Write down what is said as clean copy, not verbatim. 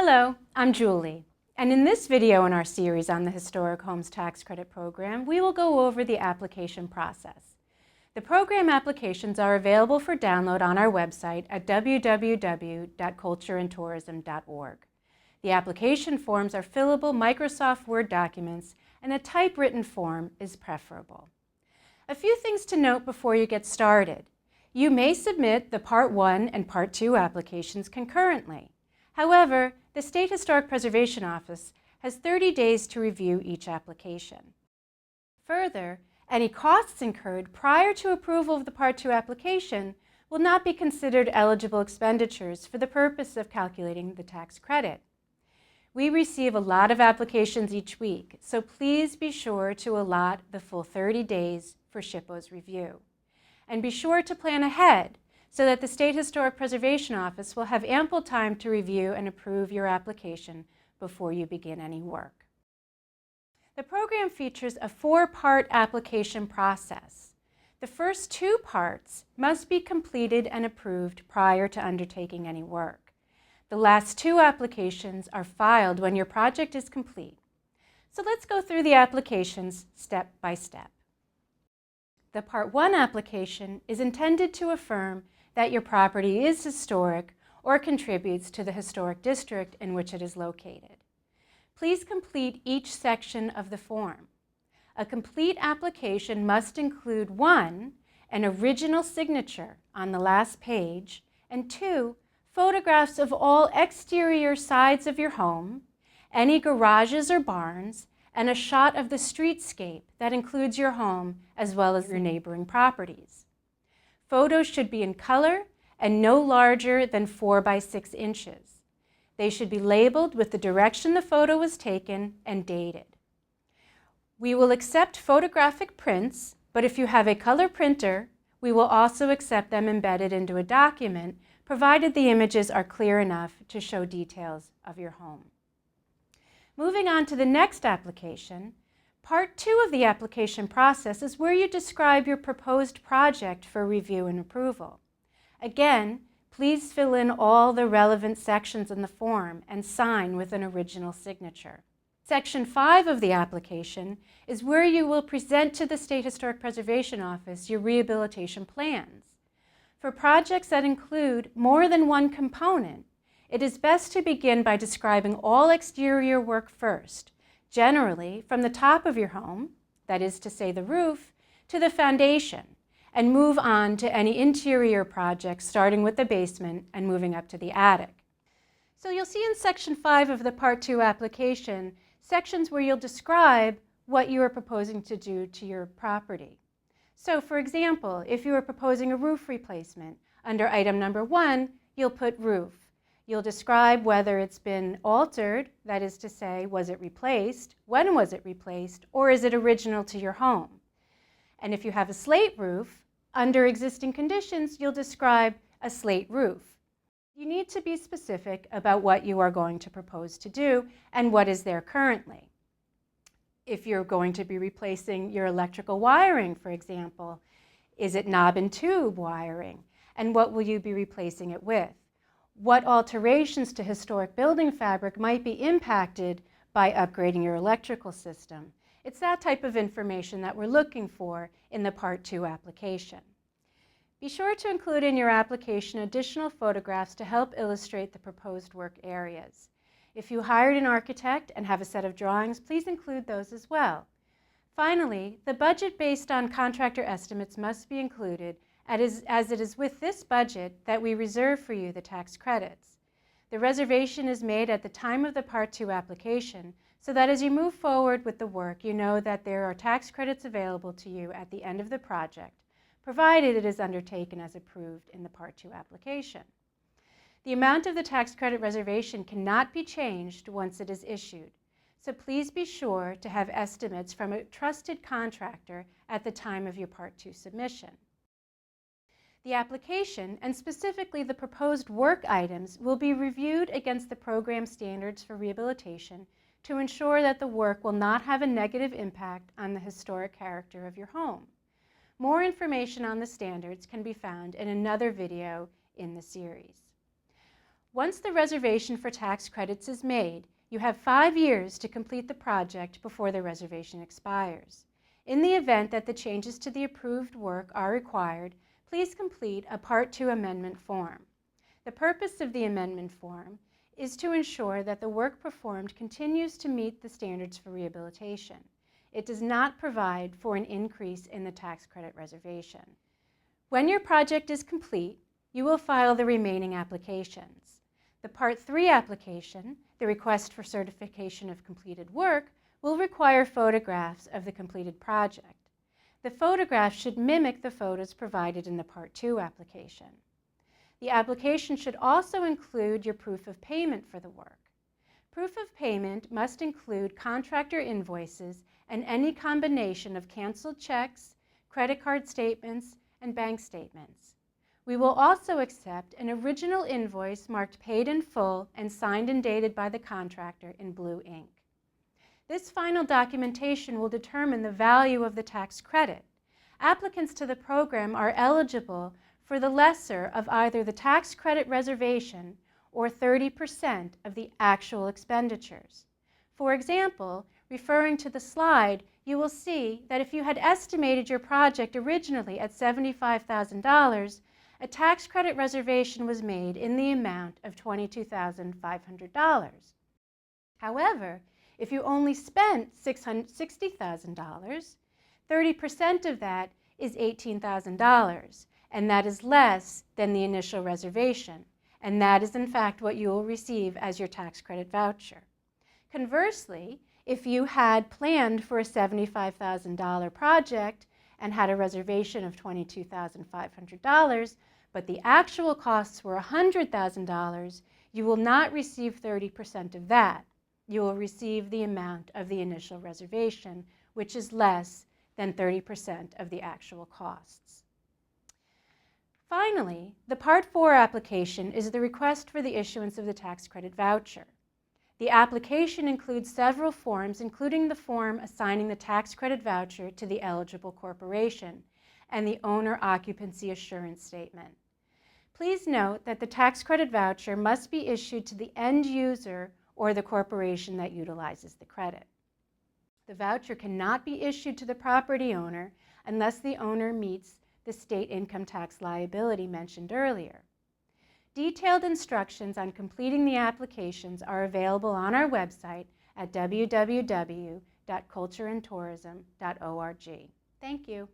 Hello, I'm Julie, and in this video in our series on the Historic Homes Tax Credit Program, we will go over the application process. The program applications are available for download on our website at www.cultureandtourism.org. The application forms are fillable Microsoft Word documents, and a typewritten form is preferable. A few things to note before you get started. You may submit the Part 1 and Part 2 applications concurrently. However, the State Historic Preservation Office has 30 days to review each application. Further, any costs incurred prior to approval of the Part 2 application will not be considered eligible expenditures for the purpose of calculating the tax credit. We receive a lot of applications each week, so please be sure to allot the full 30 days for SHPO's review. And be sure to plan ahead so that the State Historic Preservation Office will have ample time to review and approve your application before you begin any work. The program features a 4-part application process. The first 2 parts must be completed and approved prior to undertaking any work. The last 2 applications are filed when your project is complete. So let's go through the applications step by step. The Part 1 application is intended to affirm that your property is historic or contributes to the historic district in which it is located. Please complete each section of the form. A complete application must include 1, an original signature on the last page, and 2, photographs of all exterior sides of your home, any garages or barns, and a shot of the streetscape that includes your home as well as your neighboring properties. Photos should be in color and no larger than 4 by 6 inches. They should be labeled with the direction the photo was taken and dated. We will accept photographic prints, but if you have a color printer, we will also accept them embedded into a document, provided the images are clear enough to show details of your home. Moving on to the next application, Part 2 of the application process is where you describe your proposed project for review and approval. Again, please fill in all the relevant sections in the form and sign with an original signature. Section 5 of the application is where you will present to the State Historic Preservation Office your rehabilitation plans. For projects that include more than one component, it is best to begin by describing all exterior work first, generally from the top of your home, that is to say the roof, to the foundation, and move on to any interior projects starting with the basement and moving up to the attic. So you'll see in Section 5 of the Part 2 application sections where you'll describe what you are proposing to do to your property. So for example, if you are proposing a roof replacement, under item number 1, you'll put roof. You'll describe whether it's been altered, that is to say, was it replaced, when was it replaced, or is it original to your home? And if you have a slate roof, under existing conditions, you'll describe a slate roof. You need to be specific about what you are going to propose to do and what is there currently. If you're going to be replacing your electrical wiring, for example, is it knob and tube wiring? And what will you be replacing it with? What alterations to historic building fabric might be impacted by upgrading your electrical system? It's that type of information that we're looking for in the Part 2 application. Be sure to include in your application additional photographs to help illustrate the proposed work areas. If you hired an architect and have a set of drawings, please include those as well. Finally, the budget based on contractor estimates must be included, as it is with this budget that we reserve for you the tax credits. The reservation is made at the time of the Part 2 application so that as you move forward with the work, you know that there are tax credits available to you at the end of the project, provided it is undertaken as approved in the Part 2 application. The amount of the tax credit reservation cannot be changed once it is issued, so please be sure to have estimates from a trusted contractor at the time of your Part 2 submission. The application, and specifically the proposed work items, will be reviewed against the program standards for rehabilitation to ensure that the work will not have a negative impact on the historic character of your home. More information on the standards can be found in another video in the series. Once the reservation for tax credits is made, you have 5 years to complete the project before the reservation expires. In the event that the changes to the approved work are required, please complete a Part 2 amendment form. The purpose of the amendment form is to ensure that the work performed continues to meet the standards for rehabilitation. It does not provide for an increase in the tax credit reservation. When your project is complete, you will file the remaining applications. The Part 3 application, the request for certification of completed work, will require photographs of the completed project. The photographs should mimic the photos provided in the Part 2 application. The application should also include your proof of payment for the work. Proof of payment must include contractor invoices and any combination of canceled checks, credit card statements, and bank statements. We will also accept an original invoice marked paid in full and signed and dated by the contractor in blue ink. This final documentation will determine the value of the tax credit. Applicants to the program are eligible for the lesser of either the tax credit reservation or 30% of the actual expenditures. For example, referring to the slide, you will see that if you had estimated your project originally at $75,000, a tax credit reservation was made in the amount of $22,500. However, if you only spent $60,000, 30% of that is $18,000, and that is less than the initial reservation, and that is in fact what you will receive as your tax credit voucher. Conversely, if you had planned for a $75,000 project and had a reservation of $22,500, but the actual costs were $100,000, you will not receive 30% of that. You will receive the amount of the initial reservation, which is less than 30% of the actual costs. Finally, the Part 4 application is the request for the issuance of the tax credit voucher. The application includes several forms, including the form assigning the tax credit voucher to the eligible corporation and the owner occupancy assurance statement. Please note that the tax credit voucher must be issued to the end user or the corporation that utilizes the credit. The voucher cannot be issued to the property owner unless the owner meets the state income tax liability mentioned earlier. Detailed instructions on completing the applications are available on our website at www.cultureandtourism.org. Thank you.